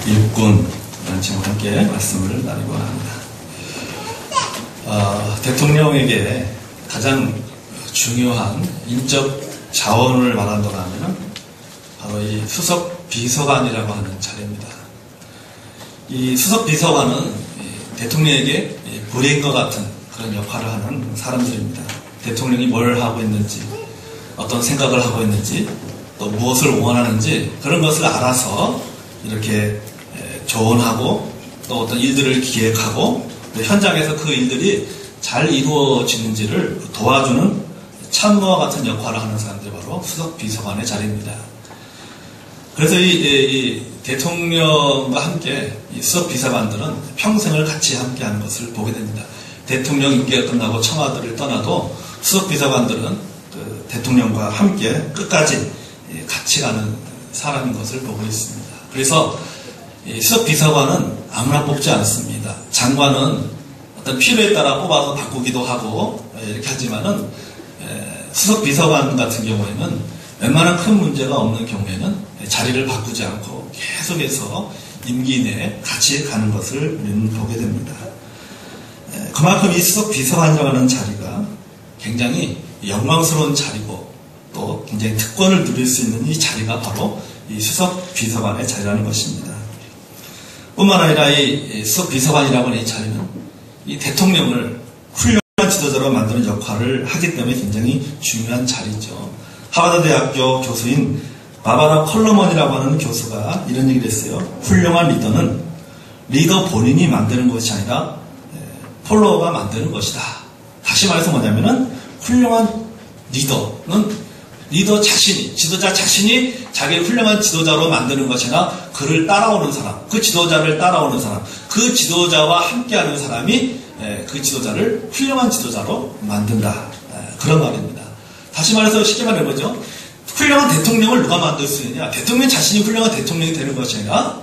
일꾼이라는 제목과 함께 말씀을 나누고 합니다. 대통령에게 가장 중요한 인적 자원을 말한다고 하면 바로 이 수석 비서관이라고 하는 자리입니다. 이 수석 비서관은 대통령에게 불인과 같은 그런 역할을 하는 사람들입니다. 대통령이 뭘 하고 있는지, 어떤 생각을 하고 있는지, 또 무엇을 원하는지 그런 것을 알아서 이렇게 조언하고 또 어떤 일들을 기획하고 현장에서 그 일들이 잘 이루어지는지를 도와주는 참모와 같은 역할을 하는 사람들이 바로 수석 비서관의 자리입니다. 그래서 이 대통령과 함께 이 수석 비서관들은 평생을 같이 함께하는 것을 보게 됩니다. 대통령 임기가 끝나고 청와대를 떠나도 수석 비서관들은 그 대통령과 함께 끝까지 같이 가는 사람인 것을 보고 있습니다. 그래서 수석 비서관은 아무나 뽑지 않습니다. 장관은 어떤 필요에 따라 뽑아서 바꾸기도 하고 이렇게 하지만은 수석 비서관 같은 경우에는 웬만한 큰 문제가 없는 경우에는 자리를 바꾸지 않고 계속해서 임기 내에 같이 가는 것을 우리는 보게 됩니다. 그만큼 이 수석 비서관이라고 하는 자리가 굉장히 영광스러운 자리고 또 굉장히 특권을 누릴 수 있는 이 자리가 바로 이 수석 비서관의 자리라는 것입니다. 뿐만 아니라 이 수석 비서관이라고 하는 이 자리는 이 대통령을 훌륭한 지도자로 만드는 역할을 하기 때문에 굉장히 중요한 자리죠. 하버드 대학교 교수인 바바라 컬러먼이라고 하는 교수가 이런 얘기를 했어요. 훌륭한 리더는 리더 본인이 만드는 것이 아니라 폴로워가 만드는 것이다. 다시 말해서 뭐냐면은 훌륭한 리더는 리더 자신이, 지도자 자신이 자기를 훌륭한 지도자로 만드는 것이 아니라 그를 따라오는 사람, 그 지도자를 따라오는 사람, 그 지도자와 함께하는 사람이 그 지도자를 훌륭한 지도자로 만든다. 그런 말입니다. 다시 말해서 쉽게 말해보죠. 훌륭한 대통령을 누가 만들 수 있느냐? 대통령 자신이 훌륭한 대통령이 되는 것이 아니라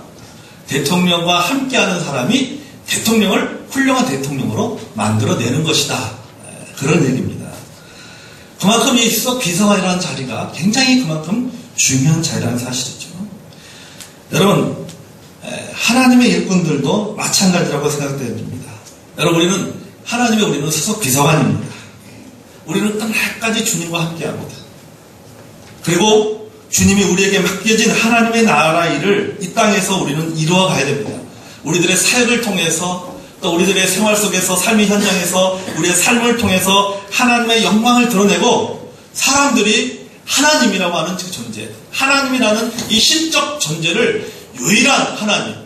대통령과 함께하는 사람이 대통령을 훌륭한 대통령으로 만들어내는 것이다. 그런 얘기입니다. 그만큼 이 수석 비서관이라는 자리가 굉장히 그만큼 중요한 자리라는 사실이죠. 여러분, 하나님의 일꾼들도 마찬가지라고 생각됩니다. 여러분, 우리는 수석 비서관입니다. 우리는 끝날까지 주님과 함께합니다. 그리고 주님이 우리에게 맡겨진 하나님의 나라 일을 이 땅에서 우리는 이루어 가야 됩니다. 우리들의 사역을 통해서 또 우리들의 생활 속에서 삶의 현장에서 우리의 삶을 통해서 하나님의 영광을 드러내고 사람들이 하나님이라고 하는 그 존재, 하나님이라는 이 신적 존재를 유일한 하나님,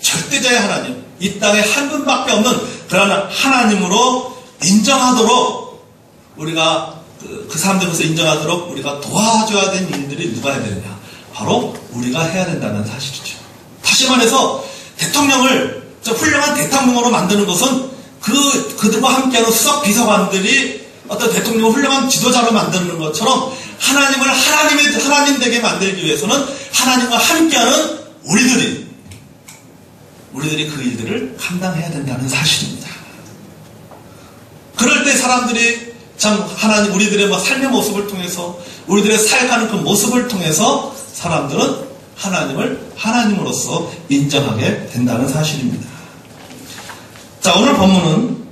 절대자의 하나님, 이 땅에 한 분밖에 없는 그런 하나님으로 인정하도록 우리가 그 사람들로서 인정하도록 우리가 도와줘야 되는 일들이 누가 해야 되느냐? 바로 우리가 해야 된다는 사실이죠. 다시 말해서 대통령을 훌륭한 대통령으로 만드는 것은 그들과 함께하는 수석 비서관들이 어떤 대통령을 훌륭한 지도자로 만드는 것처럼 하나님을 하나님 되게 만들기 위해서는 하나님과 함께하는 우리들이 그 일들을 감당해야 된다는 사실입니다. 그럴 때 사람들이 참 우리들의 삶의 모습을 통해서 우리들의 사역하는 그 모습을 통해서 사람들은 하나님을 하나님으로서 인정하게 된다는 사실입니다. 자, 오늘 본문은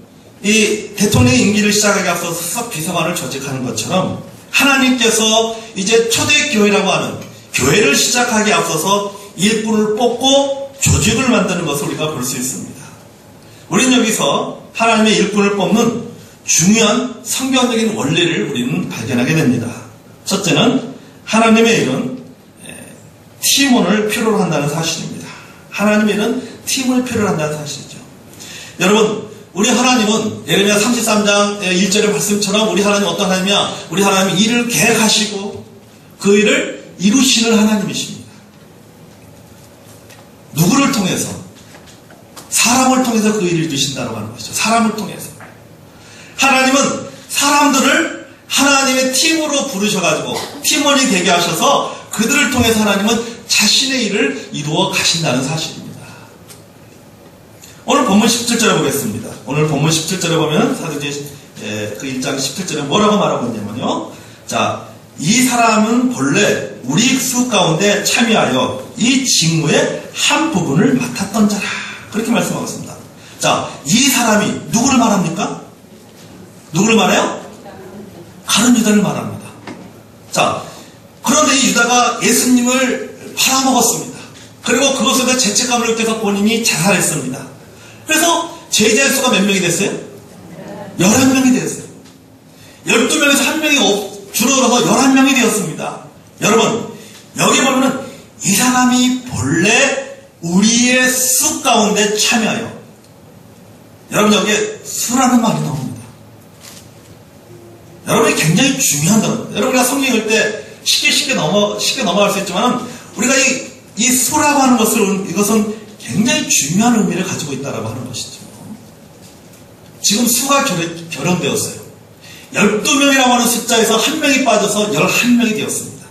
이 대통령의 임기를 시작하기 앞서 수석 비서관을 조직하는 것처럼 하나님께서 이제 초대교회라고 하는 교회를 시작하기 앞서서 일꾼을 뽑고 조직을 만드는 것을 우리가 볼 수 있습니다. 우리는 여기서 하나님의 일꾼을 뽑는 중요한 성경적인 원리를 우리는 발견하게 됩니다. 첫째는 하나님의 일은 팀원을 필요로 한다는 사실입니다. 하나님의 일은 팀을 필요로 한다는 사실이죠. 여러분, 우리 하나님은 예레미야 33장 1절의 말씀처럼 우리 하나님 어떤 하나님이냐? 우리 하나님이 일을 계획하시고 그 일을 이루시는 하나님이십니다. 누구를 통해서? 사람을 통해서 그 일을 이루신다고 하는 것이죠. 사람을 통해서. 하나님은 사람들을 하나님의 팀으로 부르셔가지고 팀원이 되게 하셔서 그들을 통해서 하나님은 자신의 일을 이루어 가신다는 사실입니다. 오늘 본문 17절에 보겠습니다. 오늘 본문 17절에 보면 사도행전 그 1장 17절에 뭐라고 말하고 있냐면요. 자, 이 사람은 본래 우리 수 가운데 참여하여 이 직무의 한 부분을 맡았던 자라. 그렇게 말씀하고 있습니다. 자, 이 사람이 누구를 말합니까? 누구를 말해요? 가룟 유다를 말합니다. 자, 그런데 이 유다가 예수님을 팔아먹었습니다. 그리고 그것에 대해 죄책감을 느껴서 본인이 자살했습니다. 그래서 제자의 수가 몇 명이 됐어요? 11명이 되었어요. 12명에서 한 명이 줄어들어서 11명이 되었습니다. 여러분, 여기 보면은 이 사람이 본래 우리의 수 가운데 참여하여. 여러분, 여기에 수라는 말이 나옵니다. 여러분이 굉장히 중요한 단어입니다. 여러분이 성경 읽을 때 쉽게 넘어갈 수 있지만 우리가 이 수라고 하는 이것은 굉장히 중요한 의미를 가지고 있다라고 하는 것이죠. 지금 수가 결혼되었어요. 12명이라고 하는 숫자에서 한 명이 빠져서 11명이 되었습니다.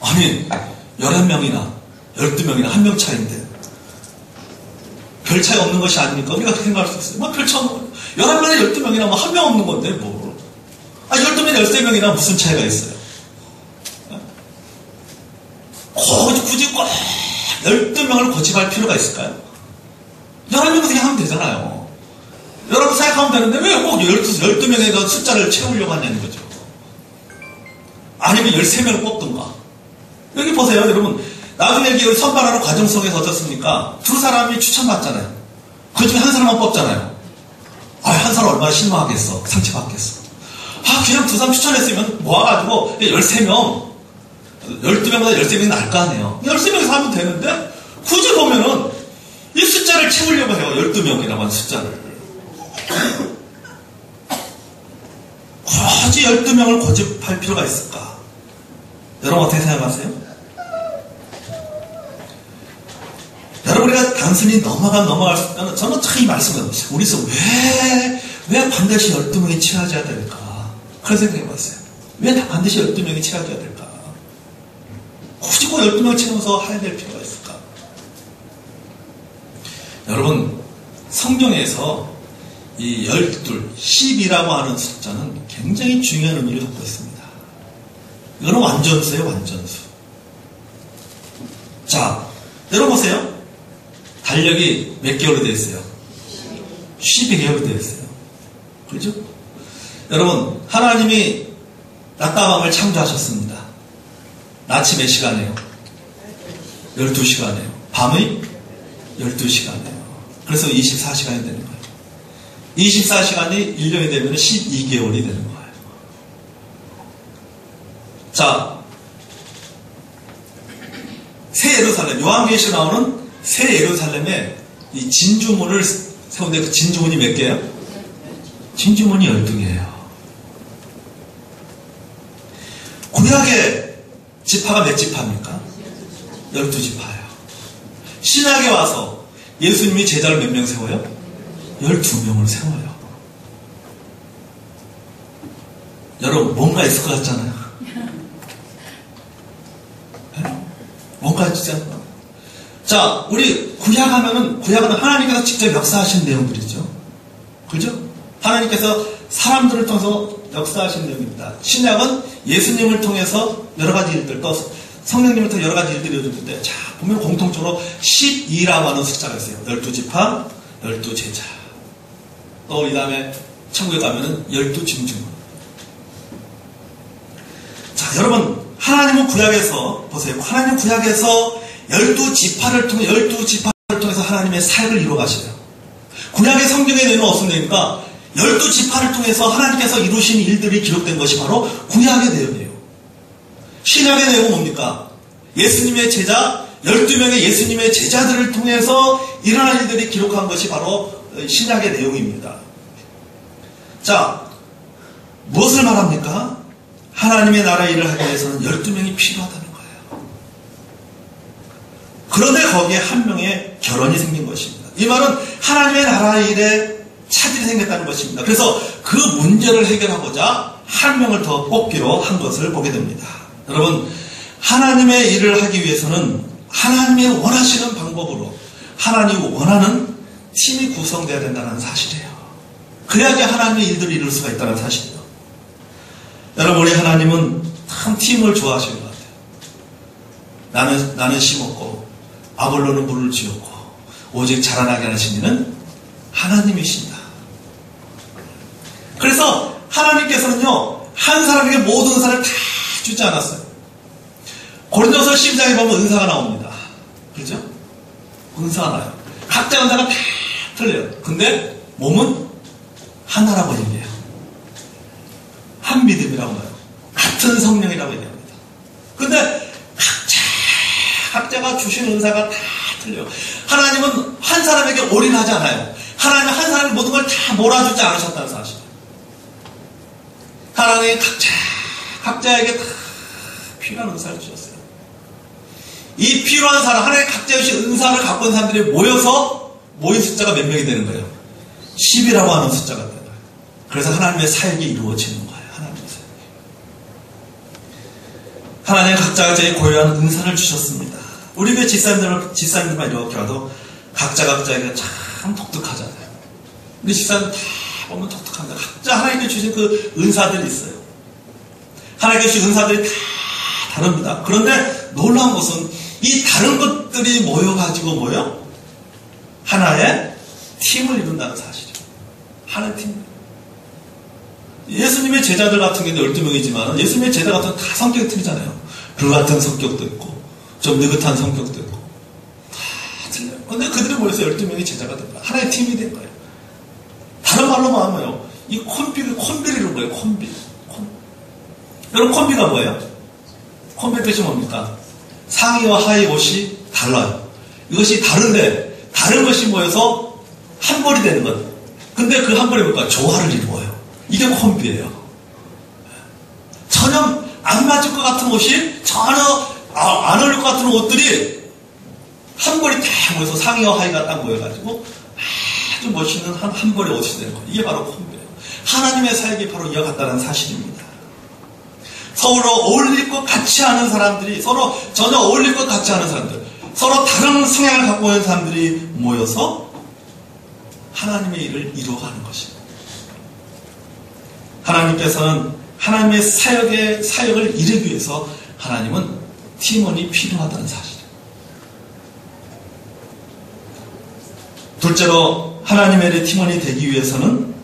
아니, 11명이나 12명이나 한 명 차이인데 별 차이 없는 것이 아닙니까? 우리가 그렇게 생각할 수 있어요. 뭐 별 차이 없는 거예요. 11명이나 12명이나 뭐 한 명 없는 건데 뭐. 12명, 13명이나 무슨 차이가 있어요? 굳이 꼭 12명을 고집할 필요가 있을까요? 11명 그냥 하면 되잖아요. 여러분 생각하면 되는데 왜 꼭 12명의 숫자를 채우려고 하냐는 거죠. 아니면 13명을 뽑든가. 여기 보세요, 여러분. 나중에 여기 선발하는 과정 속에서 어떻습니까? 두 사람이 추천받잖아요. 그 중에 한 사람만 뽑잖아요. 한 사람 얼마나 실망하겠어. 상처받겠어. 그냥 두 사람 추천했으면 모아가지고 13명, 12명보다 13명이 나을 거 아니에요. 13명에서 하면 되는데 굳이 보면은 이 숫자를 채우려고 해요. 12명이라고 하는 숫자를. 굳이 12명을 고집할 필요가 있을까? 여러분 어떻게 생각하세요? 여러분 우리가 단순히 넘어갈 수 있다는 저는 참 이 말씀을 우리서 왜 반드시 12명이 채워져야 될까? 그런 생각해봤어요. 왜 반드시 12명이 채워져야 될까? 굳이 꼭 12명 채워서 해야 될 필요가 있을까? 여러분 성경에서 이 12이라고 하는 숫자는 굉장히 중요한 의미를 갖고 있습니다. 이거는 완전수예요, 완전수. 자, 여러분 보세요. 달력이 몇 개월이 되어 있어요? 12개월이 되어 있어요. 그렇죠? 여러분, 하나님이 낮과 밤을 창조하셨습니다. 낮이 몇 시간이에요? 12시간이에요. 밤의 12시간이에요. 그래서 24시간이 되는 거예요. 24시간이 1년이 되면 12개월이 되는 거예요. 자, 새 예루살렘, 요한계시에 나오는 새 예루살렘에 이 진주문을 세운데 그 진주문이 몇 개예요? 진주문이 12개예요. 구약의 지파가 몇 지파입니까? 12지파예요. 신약에 와서 예수님이 제자를 몇 명 세워요? 12명을 세워요. 여러분 뭔가 있을 것 같잖아요. 네? 뭔가 있지 않나? 자, 우리 구약은 하나님께서 직접 역사하신 내용들이죠. 그죠? 하나님께서 사람들을 통해서 역사하신 내용입니다. 신약은 예수님을 통해서 여러 가지 일들, 또 성령님을 통해 여러 가지 일들이 이루어지는데, 자, 보면 공통적으로 12라고 하는 숫자가 있어요. 12지파, 12제자. 또 이 다음에 천국에 가면은 12짐승. 자, 여러분, 하나님은 구약에서, 보세요. 하나님은 구약에서 12지파를 통해서 하나님의 사역을 이루어 가셔요. 구약의 성경에 내는 없습니까? 12지파를 통해서 하나님께서 이루신 일들이 기록된 것이 바로 구약의 내용이에요. 신약의 내용은 뭡니까? 예수님의 제자, 12명의 예수님의 제자들을 통해서 일어난 일들이 기록한 것이 바로 신약의 내용입니다. 자, 무엇을 말합니까? 하나님의 나라 일을 하기 위해서는 12명이 필요하다는 거예요. 그런데 거기에 한 명의 결혼이 생긴 것입니다. 이 말은 하나님의 나라 일에 차질이 생겼다는 것입니다. 그래서 그 문제를 해결하고자 한 명을 더 뽑기로 한 것을 보게 됩니다. 여러분, 하나님의 일을 하기 위해서는 하나님이 원하시는 방법으로 하나님이 원하는 팀이 구성되어야 된다는 사실이에요. 그래야지 하나님의 일들을 이룰 수가 있다는 사실이에요. 여러분, 우리 하나님은 참 팀을 좋아하시는 것 같아요. 나는 심었고 아볼로는 물을 지었고 오직 자라나게 하신 이는 하나님이십니다. 그래서 하나님께서는요, 한 사람에게 모든 은사를 다 주지 않았어요. 고린도서 12장에 보면 은사가 나옵니다. 그렇죠? 은사가 나요. 각자 은사가 다 틀려요. 근데 몸은 하나라고 얘기해요. 한 믿음이라고 해요. 같은 성령이라고 얘기합니다. 근데 각자가 주신 은사가 다 틀려요. 하나님은 한 사람에게 올인하지 않아요. 하나님은 한 사람이 모든 걸 다 몰아주지 않으셨다는 사실이에요. 하나님이 각자에게 다 필요한 은사를 주셨어요. 이 필요한 사람, 하나님의 각자의 은사를 갖고 있는 사람들이 모인 숫자가 몇 명이 되는 거예요? 10이라고 하는 숫자가 되는 거예요. 그래서 하나님의 사역이 이루어지는 거예요. 하나님의 사역이. 하나님은 각자의 고유한 은사를 주셨습니다. 우리 교회 집사님들만 이렇게 와도 각자에게 참 독특하잖아요. 우리 집사님들 다 보면 독특합니다. 각자 하나님께 주신 그 은사들이 있어요. 하나님께 주신 은사들이 다 다릅니다. 그런데 놀라운 것은 이 다른 것들이 모여가지고 하나의 팀을 이룬다는 사실이에요. 하나의 팀. 예수님의 제자들 같은 경우는 12명이지만 예수님의 제자 같은 다 성격이 틀리잖아요. 불같은 성격도 있고 좀 느긋한 성격도 있고 다 틀려요. 그런데 그들이 모여서 12명이 제자가 된 거예요. 하나의 팀이 된 거예요. 다른 말로 말하면 이 콤비를 이룬 거예요. 콤비. 여러분 콤비가 뭐예요? 콤비 뜻이 뭡니까? 상의와 하의 옷이 달라요. 이것이 다른데 다른 것이 모여서 한 벌이 되는 것. 근데 그 한 벌이 뭘까? 조화를 이루어요. 이게 콤비예요. 전혀 안 맞을 것 같은 옷이 전혀 안 어울릴 것 같은 옷들이 한 벌이 다 모여서 상의와 하의가 딱 모여가지고 아주 멋있는 한 벌의 옷이 되는 거예요. 이게 바로 콤비예요. 하나님의 사역이 바로 이와 같다는 사실입니다. 서로 어울릴 것 같지 않은 사람들이 서로 전혀 어울릴 것 같지 않은 사람들, 서로 다른 성향을 갖고 있는 사람들이 모여서 하나님의 일을 이루어가는 것입니다. 하나님께서는 하나님의 사역을 이루기 위해서 하나님은 팀원이 필요하다는 사실이에요. 둘째로 하나님의 팀원이 되기 위해서는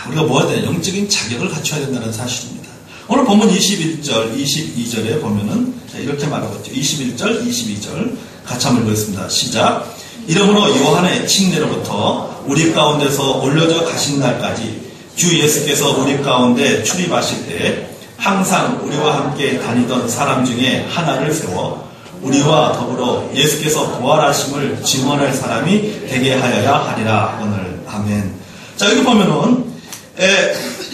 우리가 뭐가 되냐? 영적인 자격을 갖춰야 된다는 사실입니다. 오늘 본문 21절, 22절에 보면은 이렇게 말하고 있죠. 21절, 22절 같이 한번 읽겠습니다. 시작. 이러므로 요한의 칭례로부터 우리 가운데서 올려져 가신 날까지 주 예수께서 우리 가운데 출입하실 때 항상 우리와 함께 다니던 사람 중에 하나를 세워 우리와 더불어 예수께서 부활하심을 증언할 사람이 되게 하여야 하리라. 오늘 아멘. 자, 여기 보면은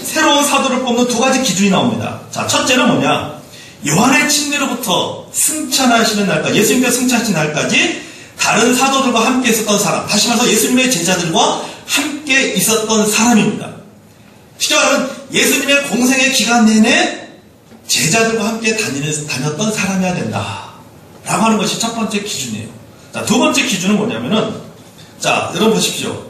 새로운 사도를 뽑는 두 가지 기준이 나옵니다. 자, 첫째는 뭐냐? 요한의 침례로부터 승천하시는 날까지, 예수님께서 승천하신 날까지 다른 사도들과 함께 있었던 사람, 다시 말해서 예수님의 제자들과 함께 있었던 사람입니다. 쉽게 말하면 예수님의 공생의 기간 내내 제자들과 함께 다녔던 사람이어야 된다 라고 하는 것이 첫 번째 기준이에요. 자, 두 번째 기준은 뭐냐면은, 자, 여러분 보십시오.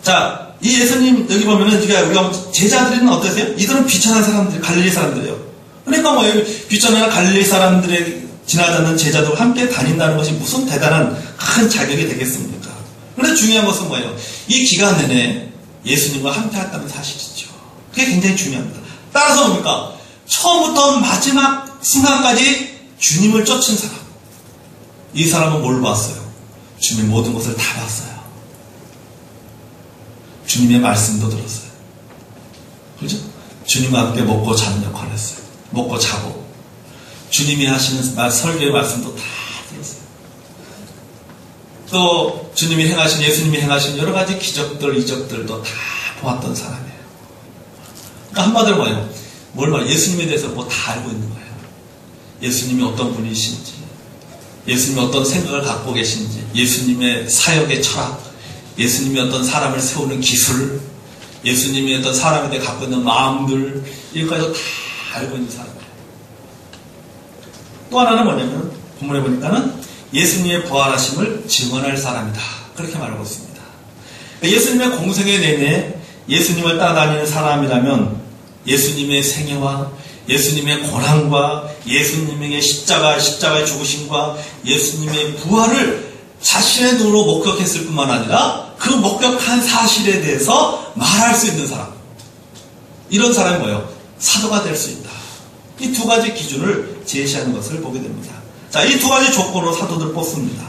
자, 이 예수님 여기 보면은 우리가 제자들은 어떠세요? 이들은 비천한 사람들, 갈릴리 사람들이에요. 그러니까 비천한 갈릴리 사람들의 지나지 않는 제자들과 함께 다닌다는 것이 무슨 대단한 큰 자격이 되겠습니까? 그런데 중요한 것은 뭐예요? 이 기간 내내 예수님과 함께 했다는 사실이죠. 그게 굉장히 중요합니다. 따라서 뭡니까? 처음부터 마지막 순간까지 주님을 쫓은 사람. 이 사람은 뭘 봤어요? 주님의 모든 것을 다 봤어요. 주님의 말씀도 들었어요. 그렇죠? 주님과 함께 먹고 자는 역할을 했어요. 먹고 자고. 주님이 하시는 설교의 말씀도 다 들었어요. 또 주님이 행하신, 예수님이 행하신 여러 가지 기적들, 이적들도 다 보았던 사람이에요. 그러니까 한마디로 뭐예요? 뭘 말해요? 예수님에 대해서 뭐 다 알고 있는 거예요. 예수님이 어떤 분이신지, 예수님이 어떤 생각을 갖고 계신지, 예수님의 사역의 철학, 예수님이 어떤 사람을 세우는 기술, 예수님이 어떤 사람에 대해 갖고 있는 마음들, 이것까지도 다 알고 있는 사람이에요. 또 하나는 뭐냐면, 본문에 보니까는 예수님의 부활하심을 증언할 사람이다. 그렇게 말하고 있습니다. 예수님의 공생애 내내 예수님을 따라다니는 사람이라면 예수님의 생애와 예수님의 고난과 예수님의 십자가의 죽으심과 예수님의 부활을 자신의 눈으로 목격했을 뿐만 아니라 그 목격한 사실에 대해서 말할 수 있는 사람. 이런 사람이 뭐예요? 사도가 될 수 있다. 이 두 가지 기준을 제시하는 것을 보게 됩니다. 자, 이 두 가지 조건으로 사도들을 뽑습니다.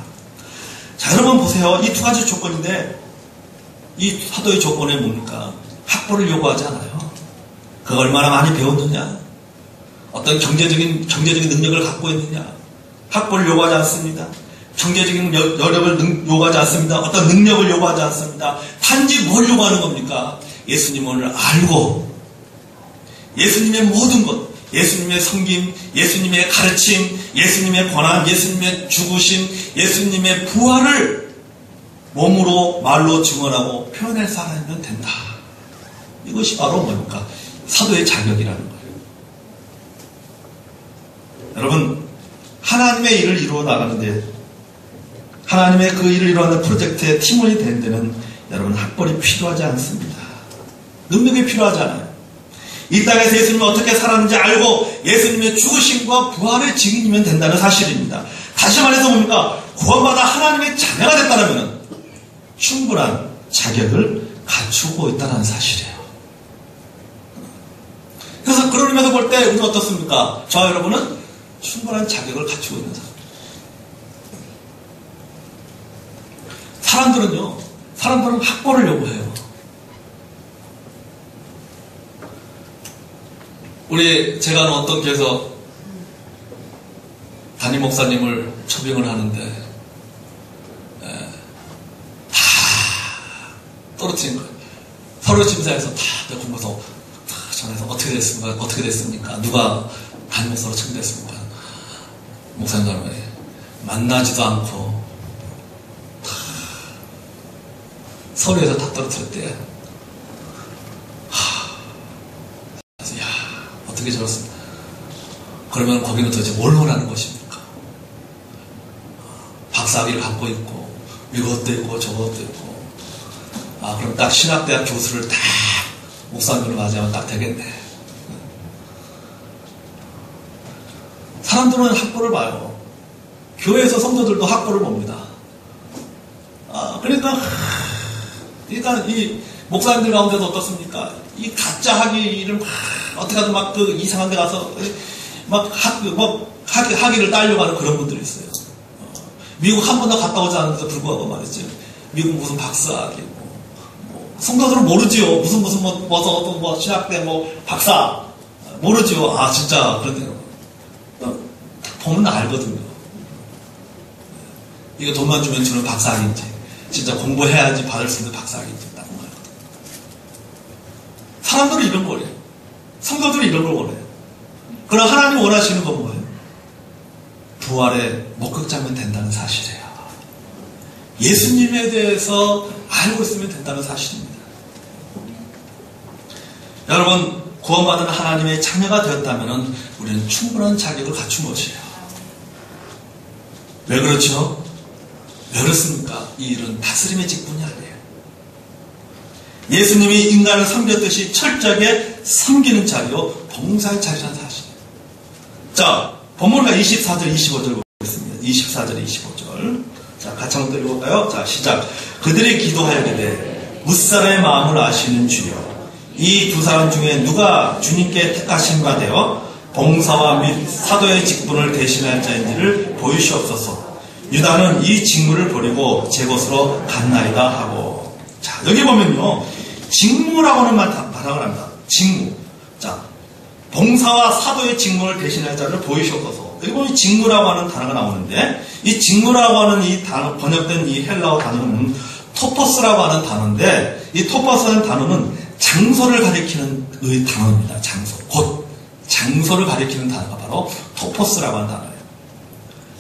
자, 여러분 보세요. 이 두 가지 조건인데 이 사도의 조건이 뭡니까? 학벌을 요구하지 않아요. 그가 얼마나 많이 배웠느냐? 어떤 경제적인 능력을 갖고 있느냐? 학벌을 요구하지 않습니다. 경제적인 여력을 요구하지 않습니다. 어떤 능력을 요구하지 않습니다. 단지 뭘 요구하는 겁니까? 예수님을 알고 예수님의 모든 것, 예수님의 섬김, 예수님의 가르침, 예수님의 권한, 예수님의 죽으심, 예수님의 부활을 몸으로 말로 증언하고 표현할 사람이면 된다. 이것이 바로 뭡니까? 사도의 자격이라는 거예요. 여러분, 하나님의 일을 이루어 나가는데, 하나님의 그 일을 이루어가는 프로젝트의 팀원이 되는 데는 여러분 학벌이 필요하지 않습니다. 능력이 필요하지 않아요. 이 땅에서 예수님이 어떻게 살았는지 알고 예수님의 죽으심과 부활의 증인이면 된다는 사실입니다. 다시 말해서 뭡니까? 구원받아 하나님의 자녀가 됐다면 충분한 자격을 갖추고 있다는 사실이에요. 그래서 그런 의미에서 볼 때 우리는 어떻습니까? 저와 여러분은 충분한 자격을 갖추고 있는 사람. 사람들은 학벌을 요구해요. 제가 아는 어떤 교회에서 담임 목사님을 초빙을 하는데, 다 떨어뜨린 거예요. 서류 심사에서 다 공부서 전해서 어떻게 됐습니까? 누가 담임 목사로 청됐습니까? 목사님과 만나지도 않고, 서류에서 다 떨어뜨렸대요. 그래서 어떻게 저렇습니까? 그러면 거기는 도대체 뭘 원하는 것입니까? 박사학위를 갖고 있고 이것도 있고 저것도 있고, 그럼 딱 신학대학 교수를 딱 목사님으로 맞이하면 딱 되겠네. 사람들은 학벌을 봐요. 교회에서 성도들도 학벌을 봅니다. 그러니까 이 목사님들 가운데도 어떻습니까? 이 가짜 학위를 어떻게 하든 그 이상한 데 가서 학위를 따려고 하는 그런 분들이 있어요. 미국 한 번도 갔다 오지 않은데도 불구하고 말이죠. 미국 무슨 박사학위고, 성도들은 모르지요. 무슨 신학대 박사 모르지요. 진짜 그런데 보면 알거든요. 이거 돈만 주면 주는 박사학위인지, 진짜 공부해야지 받을 수 있는 박사학위인지 딱 말거든요. 사람들은 이런 거래요. 성도들은 이런 걸 원해요. 그럼 하나님 원하시는 건 뭐예요? 부활의 목격자면 된다는 사실이에요. 예수님에 대해서 알고 있으면 된다는 사실입니다. 여러분, 구원받은 하나님의 자녀가 되었다면 우리는 충분한 자격을 갖춘 것이에요. 왜 그렇죠? 왜 그렇습니까? 이 일은 다스림의 직분이 아니에요. 예수님이 인간을 섬겼듯이 철저하게 섬기는 자리요, 봉사의 자리라는 사실이에요. 자, 본문과 24절, 25절 보겠습니다. 24절, 25절. 자, 같이 한번 읽어볼까요? 자, 시작. 그들이 기도하여기되 뭇사람의 마음을 아시는 주여, 이 두 사람 중에 누가 주님께 택하신 바 되어 봉사와 및 사도의 직분을 대신할 자인지를 보이시옵소서. 유다는 이 직무를 버리고 제 곳으로 갔나이다 하고. 자, 여기 보면요, 직무라고 하는 단어를 합니다. 직무. 자, 봉사와 사도의 직무를 대신할 자를 보이시옵소서. 여기 보면 직무라고 하는 단어가 나오는데, 이 직무라고 하는 이 단어, 번역된 이 헬라어 단어는 토포스라고 하는 단어인데, 이 토포스라는 단어는 장소를 가리키는 의 단어입니다. 장소. 곧 장소를 가리키는 단어가 바로 토포스라고 하는 단어예요.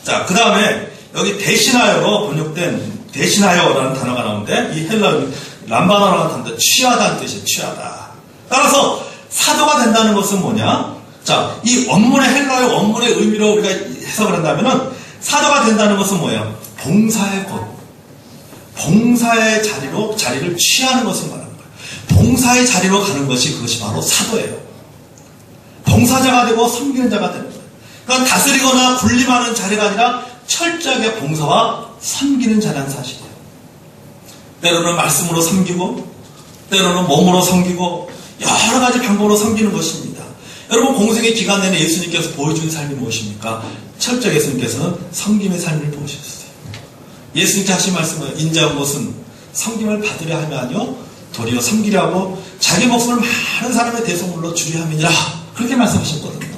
자, 그 다음에 여기 대신하여로 번역된 대신하여라는 단어가 나오는데, 이 헬라어 람바나라는 단어인데 취하다는 뜻이에요. 취하다. 따라서 사도가 된다는 것은 뭐냐? 자, 이 원문의 헬라어 원문의 의미로 우리가 해석을 한다면은, 사도가 된다는 것은 뭐예요? 봉사의 곳, 봉사의 자리를 취하는 것을 말합니다. 봉사의 자리로 가는 것이, 그것이 바로 사도예요. 봉사자가 되고 섬기는 자가 되는 거예요. 그러니까 다스리거나 군림하는 자리가 아니라 철저하게 봉사와 섬기는 자라는 사실이에요. 때로는 말씀으로 섬기고 때로는 몸으로 섬기고 여러 가지 방법으로 섬기는 것입니다. 여러분 공생의 기간 내내 예수님께서 보여준 삶이 무엇입니까? 철저히 예수님께서는 섬김의 삶을 보여주셨어요. 예수님께서 하신 말씀은 인자한 것은 섬김을 받으려 함이 아니요 도리어 섬기려 하고 자기 목숨을 많은 사람의 대속물로 주려 함이니라 그렇게 말씀하셨거든요.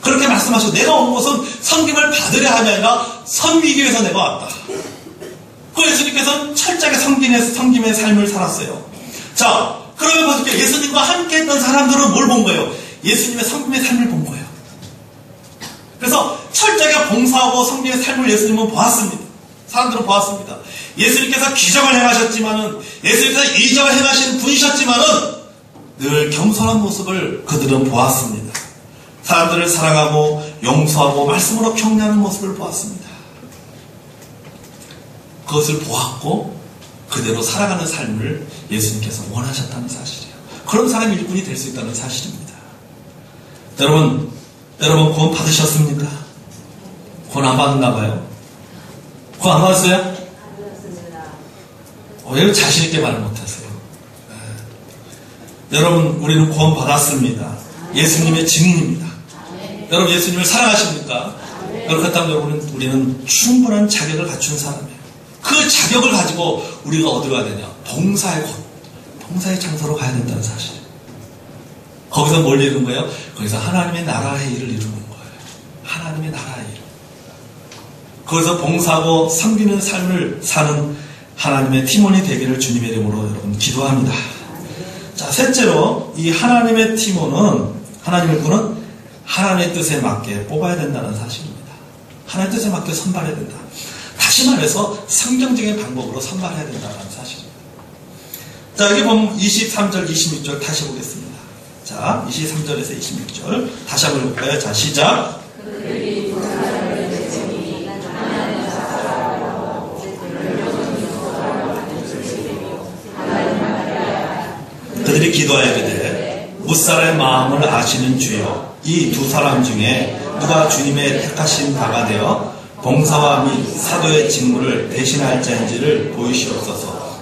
그렇게 말씀하시고 내가 온 것은 섬김을 받으려 함이 아니라 섬기기 위해서 내가 왔다. 그 예수님께서는 철저하게 섬김의 삶을 살았어요. 자, 그러면 보십시오. 예수님과 함께 했던 사람들은 뭘 본 거예요? 예수님의 섬김의 삶을 본 거예요. 그래서 철저하게 봉사하고 섬김의 삶을 예수님은 보았습니다. 사람들은 보았습니다. 예수님께서 기적을 행하셨지만은 예수님께서 이적을 행하신 분이셨지만은 늘 겸손한 모습을 그들은 보았습니다. 사람들을 사랑하고 용서하고 말씀으로 격려하는 모습을 보았습니다. 그것을 보았고 그대로 살아가는 삶을 예수님께서 원하셨다는 사실이에요. 그런 사람이 일꾼이 될 수 있다는 사실입니다. 여러분 구원 받으셨습니까? 구원 안 받았나 봐요. 구원 안 받았어요? 왜 자신 있게 말을 못하세요? 여러분 우리는 구원 받았습니다. 예수님의 증인입니다. 여러분 예수님을 사랑하십니까? 그렇다면 우리는 충분한 자격을 갖춘 사람이에요. 그 자격을 가지고 우리가 어디로 가야 되냐? 봉사의 장소로 가야 된다는 사실. 거기서 뭘 이루는 거예요? 거기서 하나님의 나라의 일을 이루는 거예요. 하나님의 나라의 일. 거기서 봉사하고 섬기는 삶을 사는 하나님의 팀원이 되기를 주님의 이름으로 여러분 기도합니다. 자, 셋째로 이 하나님의 팀원은 하나님의 일꾼은 하나님의 뜻에 맞게 뽑아야 된다는 사실입니다. 하나님의 뜻에 맞게 선발해야 된다. 다시 말해서 성경적인 방법으로 선발해야 된다는 사실입니다. 자, 여기 보면 23절, 26절 다시 보겠습니다. 자, 23절에서 26절 다시 한번 볼까요? 자, 시작. 그들이 기도하여 이르되 뭇사람의 마음을 아시는 주여 이 두 사람 중에 누가 주님의 택하신 바가 되어 봉사와 및 사도의 직무를 대신할 자인지를 보이시옵소서.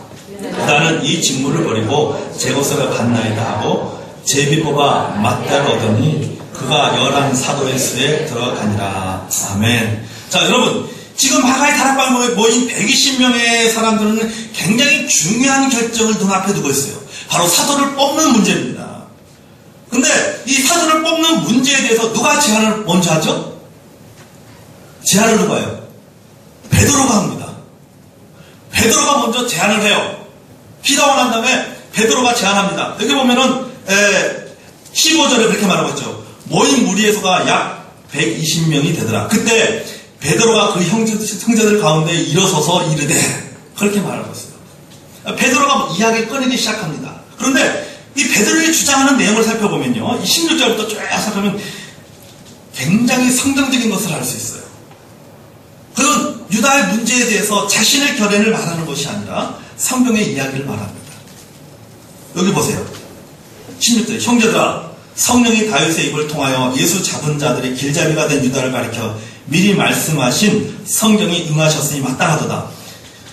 나는 이 직무를 버리고 제 것을 받나이다 하고 제비 뽑아 맞대를 얻으니 그가 열한 사도의 수에 들어가니라. 아멘. 자, 여러분 지금 하가의 다락방에 모인 120명의 사람들은 굉장히 중요한 결정을 눈앞에 두고 있어요. 바로 사도를 뽑는 문제입니다. 근데 이 사도를 뽑는 문제에 대해서 누가 제안을 먼저 하죠? 제안을 누가 해요? 베드로가 합니다. 베드로가 먼저 제안을 해요. 기도하고 난 다음에 베드로가 제안합니다. 여기 보면은 15절에 그렇게 말하고 있죠. 모인 무리에서가 약 120명이 되더라. 그때 베드로가 그 형제들 가운데 일어서서 이르되 그렇게 말하고 있어요. 베드로가 이야기를 꺼내기 시작합니다. 그런데 이 베드로의 주장하는 내용을 살펴보면요. 이 16절부터 쭉 살펴보면 굉장히 성경적인 것을 알 수 있어요. 그는 유다의 문제에 대해서 자신의 결연을 말하는 것이 아니라 성경의 이야기를 말합니다. 여기 보세요. 16절 형제들아 성령이 다윗의 입을 통하여 예수 잡은 자들의 길잡이가 된 유다를 가리켜 미리 말씀하신 성경이 응하셨으니 마땅하도다.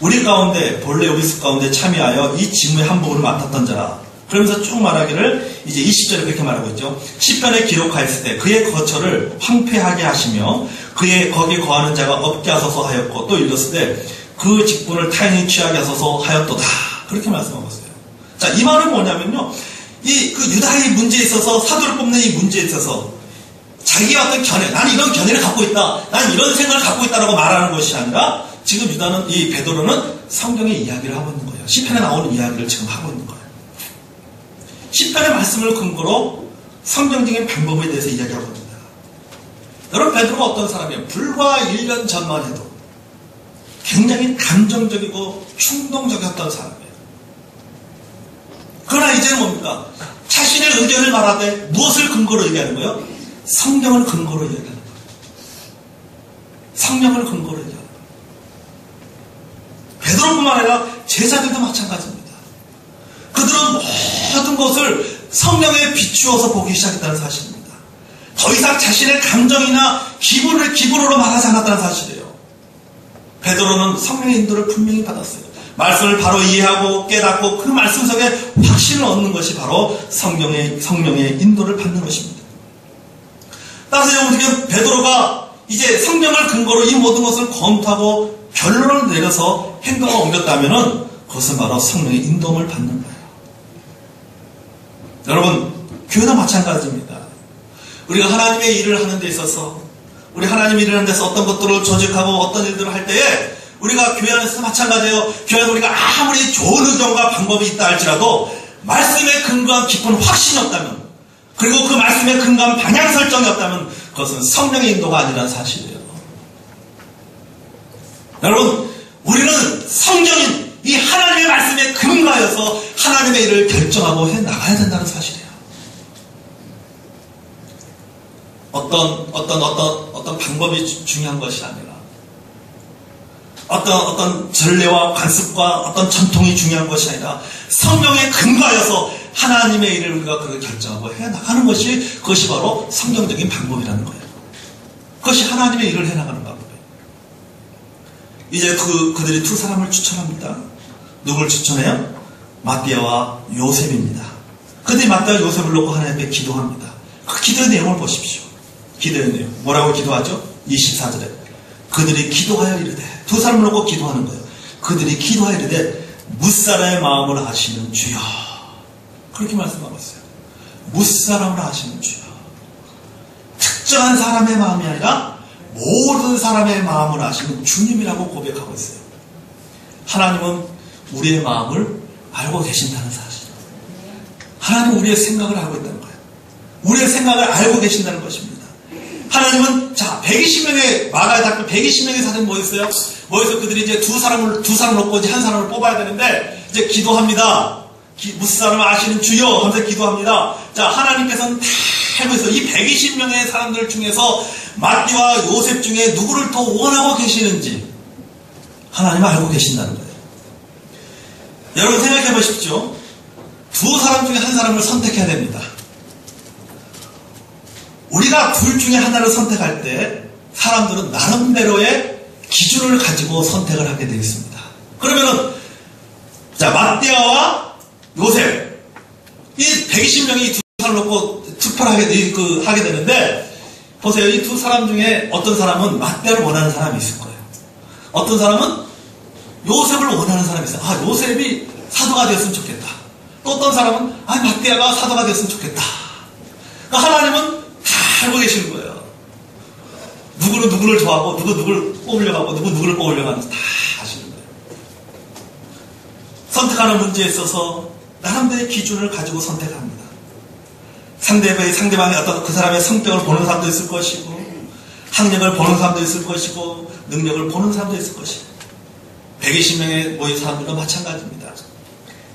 우리 가운데 본래 우리 가운데 참여하여 이 직무의 한 부분을 맡았던 자라. 그러면서 쭉 말하기를 이제 20절에 그렇게 말하고 있죠. 시편에 기록하였을 때 그의 거처를 황폐하게 하시며 그의 거기 거하는 자가 없게 하소서 하였고 또 이르렀을 때 그 직분을 타인이 취하게 하소서 하였도다. 그렇게 말씀하고 있어요. 자, 이 말은 뭐냐면요. 그 유다의 문제에 있어서 사도를 뽑는 이 문제에 있어서 자기가 어떤 견해, 난 이런 견해를 갖고 있다. 난 이런 생각을 갖고 있다라고 말하는 것이 아니라 지금 유다는 이 베드로는 성경의 이야기를 하고 있는 거예요. 시편에 나오는 이야기를 지금 하고 있는 거예요. 시편의 말씀을 근거로 성경적인 방법에 대해서 이야기하고 있습니다. 여러분 베드로가 어떤 사람이에요? 불과 1년 전만 해도 굉장히 감정적이고 충동적이었던 사람이에요. 그러나 이제는 뭡니까? 자신의 의견을 말하되 무엇을 근거로 얘기하는 거예요? 성경을 근거로 얘기하는 거예요. 성경을 근거로 얘기하는 거예요. 베드로뿐만 아니라 제자들도 마찬가지입니다. 그들은 모든 것을 성경에 비추어서 보기 시작했다는 사실입니다. 더 이상 자신의 감정이나 기분으로 말하지 않았다는 사실이에요. 베드로는 성령의 인도를 분명히 받았어요. 말씀을 바로 이해하고 깨닫고 그 말씀 속에 확신을 얻는 것이 바로 성령의 인도를 받는 것입니다. 따라서 지금 베드로가 이제 성령을 근거로 이 모든 것을 검토하고 결론을 내려서 행동을 옮겼다면 그것은 바로 성령의 인도를 받는 거예요. 여러분, 교회도 마찬가지입니다. 우리가 하나님의 일을 하는 데 있어서, 우리 하나님 일을 하는 데서 어떤 것들을 조직하고 어떤 일들을 할 때에 우리가 교회 안에서 마찬가지예요. 교회 안에서 우리가 아무리 좋은 의견과 방법이 있다 할지라도 말씀에 근거한 깊은 확신이 없다면, 그리고 그 말씀에 근거한 방향 설정이 없다면 그것은 성령의 인도가 아니라는 사실이에요. 여러분, 우리는 성경인 이 하나님의 말씀에 근거하여서 하나님의 일을 결정하고 해 나가야 된다는 사실이에요. 어떤 방법이 중요한 것이 아니라 어떤 전례와 관습과 어떤 전통이 중요한 것이 아니라 성경에 근거하여서 하나님의 일을 우리가 그걸 결정하고 해 나가는 것이, 그것이 바로 성경적인 방법이라는 거예요. 그것이 하나님의 일을 해 나가는 방법이에요. 이제 그들이 두 사람을 추천합니다. 누굴 추천해요? 마띠아와 요셉입니다. 그들이 마띠아와 요셉을 놓고 하나님께 기도합니다. 그 기도의 내용을 보십시오. 기도의 내용. 뭐라고 기도하죠? 24절에. 그들이 기도하여 이르되, 두 사람을 놓고 기도하는 거예요. 그들이 기도하여 이르되, 뭇사람의 마음을 아시는 주여. 그렇게 말씀하고 있어요. 뭇사람을 아시는 주여. 특정한 사람의 마음이 아니라 모든 사람의 마음을 아시는 주님이라고 고백하고 있어요. 하나님은 우리의 마음을 알고 계신다는 사실. 하나님은 우리의 생각을 알고 있다는 거예요. 우리의 생각을 알고 계신다는 것입니다. 하나님은, 자, 120명의, 마가의 닭들 120명의 사람이 모였어요. 모여서 그들이 이제 두 사람을 놓고 이제 한 사람을 뽑아야 되는데, 이제 기도합니다. 뭇사람을 아시는 주여 하면서 기도합니다. 자, 하나님께서는 다 알고 있어요. 이 120명의 사람들 중에서 마띠와 요셉 중에 누구를 더 원하고 계시는지 하나님은 알고 계신다는 거예요. 여러분 생각해 보십시오. 두 사람 중에 한 사람을 선택해야 됩니다. 우리가 둘 중에 하나를 선택할 때 사람들은 나름대로의 기준을 가지고 선택을 하게 되어 있습니다. 그러면은, 자, 마띠아와 요셉, 이 120명이 이 두 사람을 놓고 투표를 하게 되는데, 보세요. 이 두 사람 중에 어떤 사람은 마띠아를 원하는 사람이 있을 거예요. 어떤 사람은 요셉을 원하는 사람이 있어요. 아, 요셉이 사도가 되었으면 좋겠다. 또 어떤 사람은, 아, 마띠아가 사도가 되었으면 좋겠다. 그러니까 하나님은 다 알고 계시는 거예요. 누구는 누구를 좋아하고, 누구를 뽑으려고 하고, 누구를 뽑으려고 하는지 다 아시는 거예요. 선택하는 문제에 있어서 나름대로의 기준을 가지고 선택합니다. 상대방의 어떤 그 사람의 성격을 보는 사람도 있을 것이고, 학력을 보는 사람도 있을 것이고, 능력을 보는 사람도 있을 것이고, 120명의 모인 사람들도 마찬가지입니다.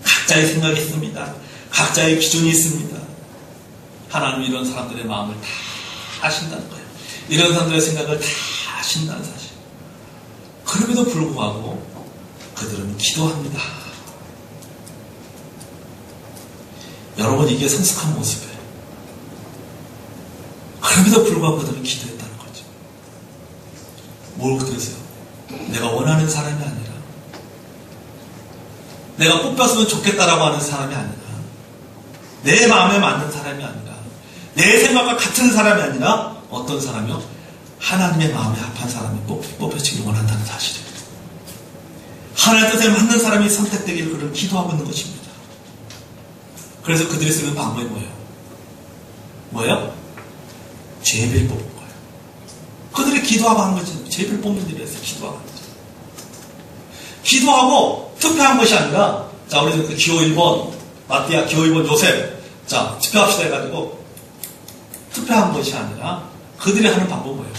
각자의 생각이 있습니다. 각자의 기준이 있습니다. 하나님은 이런 사람들의 마음을 다 아신다는 거예요. 이런 사람들의 생각을 다 아신다는 사실. 그럼에도 불구하고 그들은 기도합니다. 여러분, 이게 성숙한 모습이에요. 그럼에도 불구하고 그들은 기도했다는 거죠. 뭘 기도했어요? 내가 원하는 사람이 아니라, 내가 뽑혔으면 좋겠다라고 하는 사람이 아니라, 내 마음에 맞는 사람이 아니라, 내 생각과 같은 사람이 아니라 어떤 사람이요? 하나님의 마음에 합한 사람이 뽑혀지길 원한다는 사실입니다. 하나님의 뜻에 맞는 사람이 선택되기를 그를 기도하고 있는 것입니다. 그래서 그들이 쓰는 방법이 뭐예요? 제비를 뽑는 거예요. 그들이 기도하고 하는 거지. 제비를 뽑는 일이 있어요. 기도하고 하는 거죠. 기도하고 투표한 것이 아니라, 자, 우리 그 기호 1번 마띠아, 기호 1번 요셉, 자, 투표합시다 해가지고 투표한 것이 아니라 그들이 하는 방법은 뭐예요?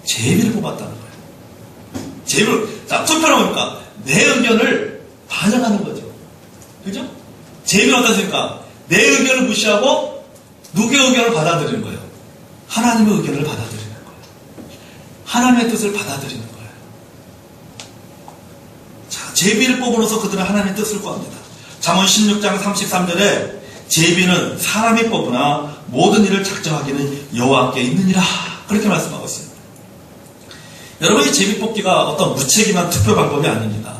제비를 뽑았다는 거예요. 제비를, 자, 투표는 뭡니까? 내 의견을 반영하는 거죠. 그죠? 제비는 어떻습니까? 내 의견을 무시하고 누구의 의견을 받아들이는 거예요? 하나님의 의견을 받아들이는 거예요. 하나님의 뜻을 받아들이는 거예요. 자, 제비를 뽑으면서 그들은 하나님의 뜻을 구합니다. 잠언 16장 33절에 제비는 사람이 뽑으나 모든 일을 작정하기는 여호와께 있느니라. 그렇게 말씀하고 있습니다. 여러분, 이 제비뽑기가 어떤 무책임한 투표 방법이 아닙니다.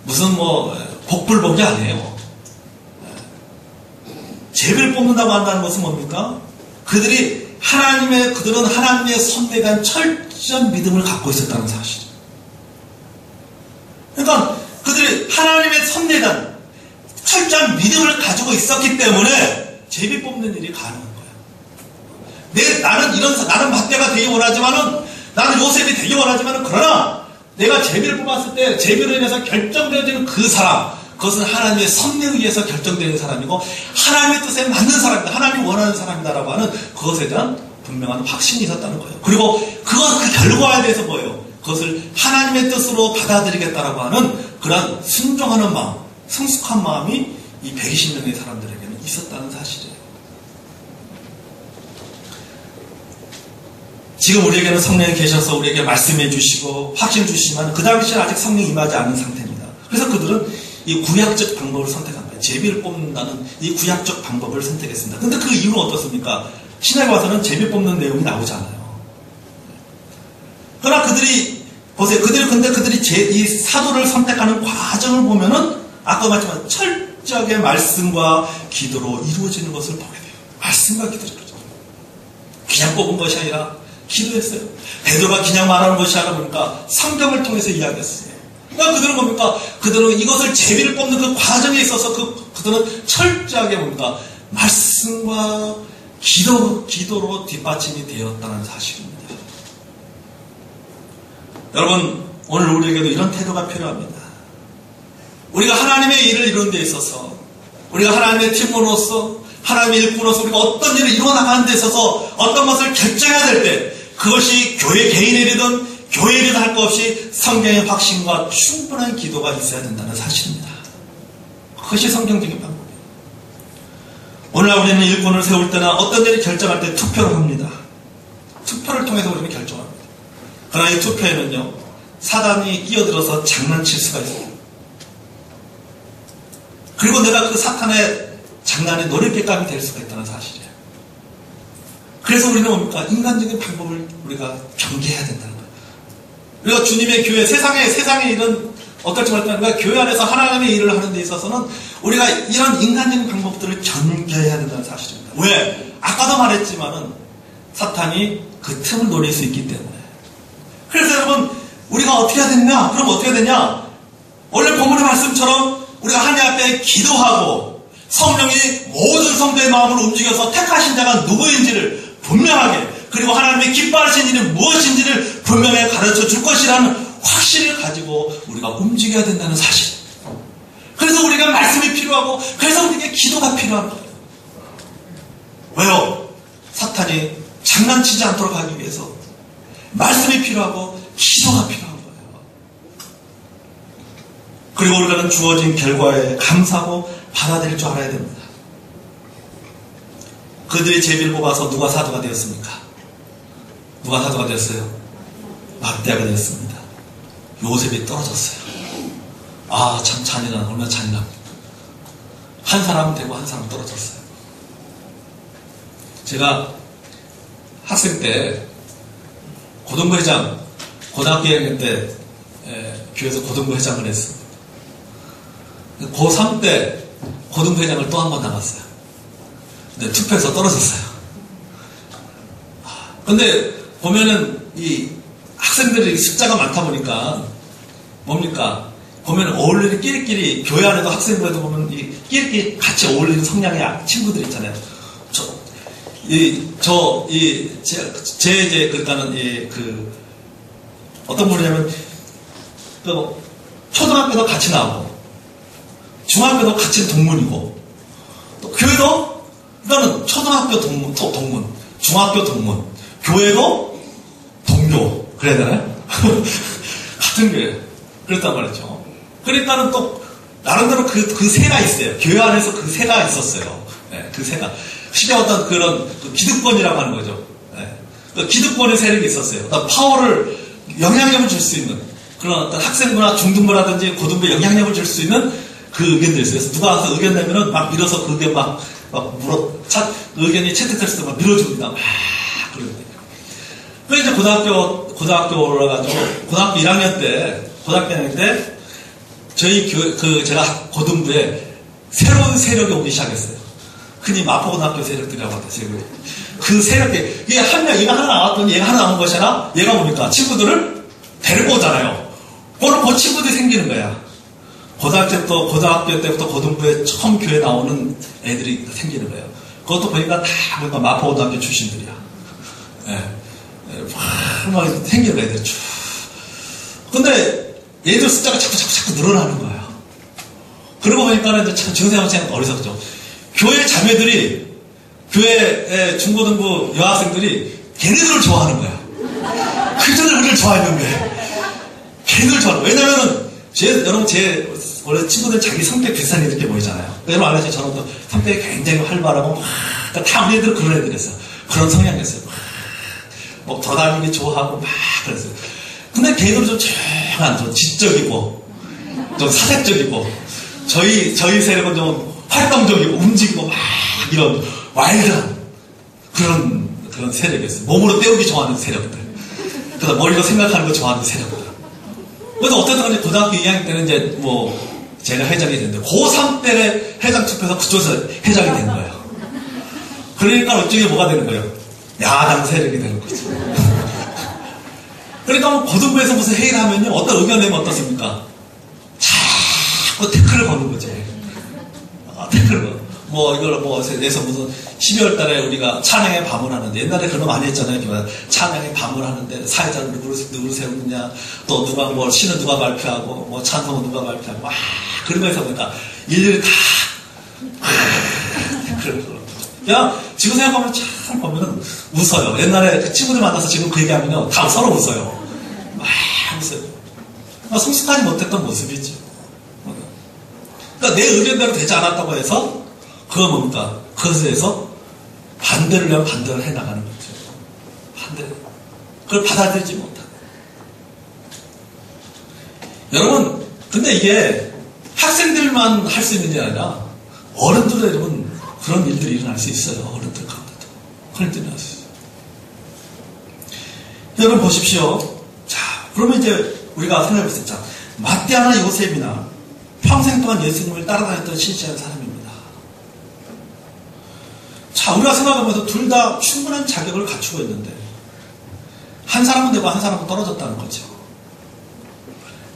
무슨 복불복이 아니에요. 제비를 뽑는다고 한다는 것은 뭡니까? 그들은 하나님의 선대에 대한 철저한 믿음을 갖고 있었다는 사실이죠. 그러니까 그들이 하나님의 선대에 대한 철저한 믿음을 가지고 있었기 때문에 제비 뽑는 일이 가능한 거예요. 나는 막대가 되기 원하지만은, 나는 요셉이 되기 원하지만은, 그러나 내가 제비를 뽑았을 때 제비로 인해서 결정되어지는 그 사람, 그것은 하나님의 선대에 의해서 결정되는 사람이고 하나님의 뜻에 맞는 사람이다, 하나님이 원하는 사람이다라고 하는 그것에 대한 분명한 확신이 있었다는 거예요. 그리고 그 결과에 대해서 뭐예요? 그것을 하나님의 뜻으로 받아들이겠다라고 하는 그런 순종하는 마음, 성숙한 마음이 이 120명의 사람들에게는 있었다는 사실이에요. 지금 우리에게는 성령이 계셔서 우리에게 말씀해 주시고 확신 주시지만 그 당시에 아직 성령이 임하지 않은 상태입니다. 그래서 그들은 이 구약적 방법을 선택한 거예요. 제비를 뽑는다는 이 구약적 방법을 선택했습니다. 근데 그 이유는 어떻습니까? 신약에 와서는 제비 뽑는 내용이 나오지 않아요. 그러나 그들이 이 사도를 선택하는 과정을 보면은 아까 말했지만 철저하게 말씀과 기도로 이루어지는 것을 보게 돼요. 말씀과 기도로 이루어져요. 그냥 뽑은 것이 아니라 기도했어요. 베드로가 그냥 말하는 것이 아니라 보니까 성경을 통해서 이야기했어요. 그러니까 그들은 뭡니까? 그들은 이것을 제비를 뽑는 그 과정에 있어서 그들은 철저하게 뭡니까? 말씀과 기도로 뒷받침이 되었다는 사실입니다. 여러분, 오늘 우리에게도 이런 태도가 필요합니다. 우리가 하나님의 일을 이루는 데 있어서, 우리가 하나님의 팀원으로서, 하나님의 일꾼으로서 우리가 어떤 일을 이루어나가는 데 있어서 어떤 것을 결정해야 될 때, 그것이 교회 개인의 일이든 교회 일이든 할 것 없이 성경의 확신과 충분한 기도가 있어야 된다는 사실입니다. 그것이 성경적인 방법이에요. 오늘날 우리는 일꾼을 세울 때나 어떤 일을 결정할 때 투표를 합니다. 투표를 통해서 우리는 결정합니다. 그러나 이 투표에는요, 사단이 끼어들어서 장난칠 수가 있어요. 그리고 내가 그 사탄의 장난에 노랫객감이 될 수가 있다는 사실이에요. 그래서 우리는 뭡니까? 인간적인 방법을 우리가 경계해야 된다는 거예요. 우리가 주님의 교회, 세상의 일은 어떨지 모르겠지만 교회 안에서 하나님의 일을 하는 데 있어서는 우리가 이런 인간적인 방법들을 경계해야 된다는 사실입니다. 왜? 아까도 말했지만은 사탄이 그 틈을 노릴 수 있기 때문에. 그래서 여러분, 우리가 어떻게 해야 되냐? 그럼 어떻게 해야 되냐? 원래 본문의 말씀처럼 우리가 하나님 앞에 기도하고 성령이 모든 성도의 마음을 움직여서 택하신 자가 누구인지를 분명하게, 그리고 하나님의 기뻐하신 일이 무엇인지를 분명하게 가르쳐 줄 것이라는 확신을 가지고 우리가 움직여야 된다는 사실. 그래서 우리가 말씀이 필요하고, 그래서 우리에게 기도가 필요한 거예요. 왜요? 사탄이 장난치지 않도록 하기 위해서 말씀이 필요하고 기도가 필요한 거예요. 그리고 우리가 주어진 결과에 감사하고 받아들일 줄 알아야 됩니다. 그들이 제비를 뽑아서 누가 사도가 되었습니까? 누가 사도가 되었어요? 막대가 되었습니다. 요셉이 떨어졌어요. 아, 참 잔인한, 얼마나 잔인합니까? 한 사람은 되고 한 사람은 떨어졌어요. 제가 학생 때 고등부 회장, 고등학교 2학년 때 교회에서 고등부 회장을 했습니다. 고3 때 고등부 회장을 또 한 번 나갔어요. 근데 투표에서 떨어졌어요. 근데 보면은 이 학생들이 숫자가 많다 보니까 뭡니까? 보면 어울리는 끼리끼리, 교회 안에도 학생들에도 보면 이 끼리끼리 같이 어울리는 성향의 친구들 있잖아요. 어떤 분이냐면, 초등학교도 같이 나오고, 중학교도 같이 동문이고, 또 교회도, 그러니까는 초등학교 동문, 중학교 동문, 교회도 동교, 그래야 되나요? 같은 교회. 그랬단 말이죠. 그러니까는 또, 나름대로 그 새가 있어요. 교회 안에서 그 새가 있었어요. 네, 그 새가. 시대 어떤 그런 기득권이라고 하는 거죠. 네. 그 기득권의 세력이 있었어요. 어떤 파워를, 영향력을 줄 수 있는 그런 어떤 학생부나 중등부라든지 고등부에 영향력을 줄 수 있는 그 의견들이 있어요. 그래서 누가 와서 의견 내면은 막 밀어서 그게 막 막 의견이 채택됐을 때 막 밀어줍니다. 막 그러거든요. 그래서 이제 고등학교 올라가지고, 고등학교 1학년 때, 저희 제가 고등부에 새로운 세력이 오기 시작했어요. 흔히 마포고등학교 세력들이라고 하죠. 그 세력이, 얘가 하나 나왔더니 얘가 하나 나온 것이나, 얘가 뭡니까? 친구들을 데리고 오잖아요. 그 친구들이 생기는 거야. 고등학교 때부터 고등부에 처음 교회 나오는 애들이 생기는 거예요. 그것도 보니까 다 마포고등학교 출신들이야. 막 생기는 거야, 애들 쭉. 근데 얘들 숫자가 자꾸 늘어나는 거예요. 그러고 보니까 이제 참 중생학생 어리석죠. 교회 자매들이, 교회 중고등부 여학생들이 걔네들을 좋아하는 거야. 그들을 우리를 좋아하는 거야. 걔네들을 좋아하는 거야. 왜냐면은, 여러분, 원래 친구들 자기 성격 비슷한 애들 이렇게 보이잖아요. 여러분 알겠죠? 저는 또 성격이 굉장히 활발하고, 다 우리 애들은 그런 애들이었어요. 그런 성향이었어요. 뭐, 돌아다니기 좋아하고, 막 그랬어요. 근데 걔들은 좀 조용한, 좀 지적이고, 좀 사색적이고, 저희 세력은 좀 활동적이고, 움직이고, 막, 이런, 와일드한, 그런 세력이었어요. 몸으로 때우기 좋아하는 세력들. 그래서 머리로 생각하는 거 좋아하는 세력들. 그래서 어쨌든 간에 고등학교 2학년 때는 이제 제가 회장이 됐는데, 고3 때 회장 투표에서 그쪽에서 회장이 된 거예요. 그러니까 어쩌게 뭐가 되는 거예요? 야당 세력이 되는 거죠. 그러니까 고등부에서 무슨 회의를 하면요, 어떤 의견 내면 어떻습니까? 자꾸 태클을 거는 거죠. 태클을 거. 내서 무슨 12월 달에 우리가 찬양의 밤을 하는데, 옛날에 그런 거 많이 했잖아요. 찬양의 밤을 하는데, 사회자를 누구를 세우느냐, 또 시는 누가 발표하고, 찬송은 누가 발표하고, 막, 그런 거에서 보니까, 일일이 다, 태클을 걸어. 지금 생각하면 참 보면은 웃어요. 옛날에 그 친구들 만나서 지금 그 얘기하면요, 다 서로 웃어요. 막 웃어요. 성숙하지 못했던 모습이죠. 그러니까 내 의견대로 되지 않았다고 해서, 그거 뭡니까? 그것에 대해서 반대를 해나가는 거죠. 반대를. 그걸 받아들이지 못하고. 여러분, 근데 이게 학생들만 할 수 있는 게 아니라, 어른들도 여러분, 그런 일들이 일어날 수 있어요. 어른들 가운데도. 그런 일들이 일어날 수 있어요. 여러분 보십시오. 자, 그러면 이제 우리가 생각해 보세요. 자, 마띠아나 요셉이나 평생 동안 예수님을 따라다녔던 신실한 사람입니다. 자, 우리가 생각하면서 둘 다 충분한 자격을 갖추고 있는데, 한 사람은 되고 한 사람은 떨어졌다는 거죠.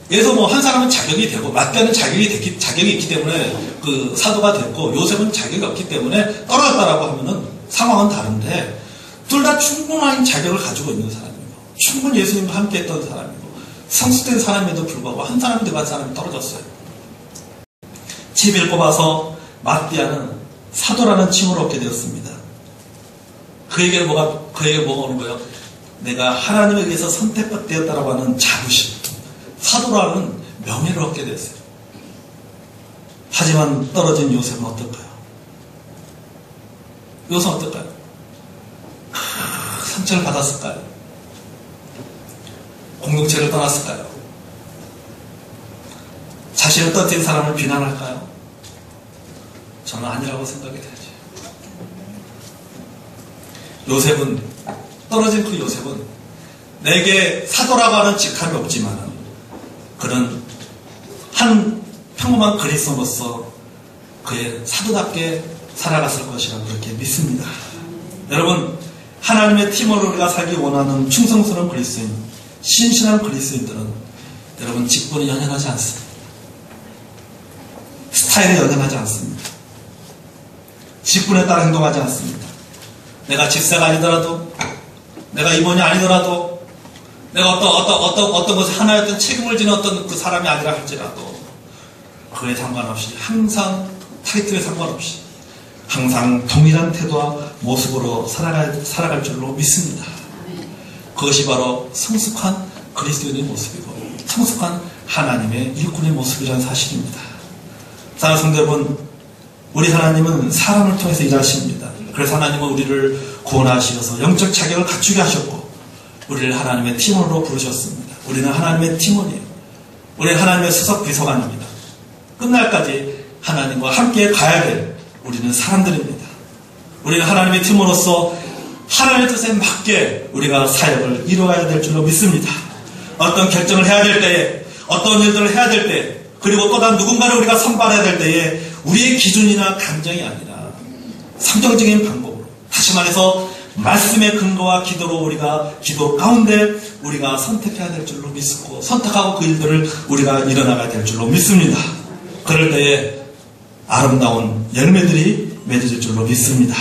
그래서 한 사람은 자격이 되고, 마띠아는 자격이 있기 때문에 그 사도가 됐고, 요셉은 자격이 없기 때문에 떨어졌다라고 하면은 상황은 다른데, 둘 다 충분한 자격을 가지고 있는 사람이고, 충분히 예수님과 함께 했던 사람이고, 성숙된 사람에도 불구하고 한 사람이 되고 한 사람이 떨어졌어요. 칩을 꼽아서 마띠아는 사도라는 칭호를 얻게 되었습니다. 그에게 뭐가 오는 거예요? 내가 하나님에 의해서 선택되었다라고 하는 자부심, 사도라는 명예를 얻게 되었어요. 하지만 떨어진 요셉은 어떨까요? 요셉은 어떨까요? 상처를 받았을까요? 공동체를 떠났을까요? 자신을 떨어진 사람을 비난할까요? 저는 아니라고 생각이 되죠. 요셉은, 떨어진 그 요셉은 내게 사도라고 하는 직함이 없지만 그는 한 평범한 그리스도로서 그의 사도답게 살아갔을 것이라고 그렇게 믿습니다. 여러분, 하나님의 팀으로 우리가 살기 원하는 충성스러운 그리스도인, 신실한 그리스도인들은 여러분 직분이 연연하지 않습니다. 스타일에 연연하지 않습니다. 직분에 따라 행동하지 않습니다. 내가 집사가 아니더라도, 내가 임원이 아니더라도, 내가 어떤 것에 하나였던 책임을 지는 어떤 그 사람이 아니라 할지라도, 그에 상관없이, 항상 타이틀에 상관없이, 항상 동일한 태도와 모습으로 살아갈 줄로 믿습니다. 그것이 바로 성숙한 그리스도인의 모습이고, 성숙한 하나님의 일꾼의 모습이라는 사실입니다. 사랑하는 성도 여러분, 우리 하나님은 사람을 통해서 일하십니다. 그래서 하나님은 우리를 구원하시어서 영적 자격을 갖추게 하셨고, 우리를 하나님의 팀원으로 부르셨습니다. 우리는 하나님의 팀원이에요. 우리는 하나님의 수석 비서관입니다. 끝날까지 하나님과 함께 가야 될 우리는 사람들입니다. 우리는 하나님의 팀으로서 하나님의 뜻에 맞게 우리가 사역을 이루어야 될 줄로 믿습니다. 어떤 결정을 해야 될 때에, 어떤 일들을 해야 될 때, 그리고 또 다른 누군가를 우리가 선발해야 될 때에 우리의 기준이나 감정이 아니라 성경적인 방법으로, 다시 말해서 말씀의 근거와 기도로 우리가 기도 가운데 우리가 선택해야 될 줄로 믿고 선택하고 그 일들을 우리가 일어나가야 될 줄로 믿습니다. 그럴 때에 아름다운 열매들이 맺어질 줄로 믿습니다.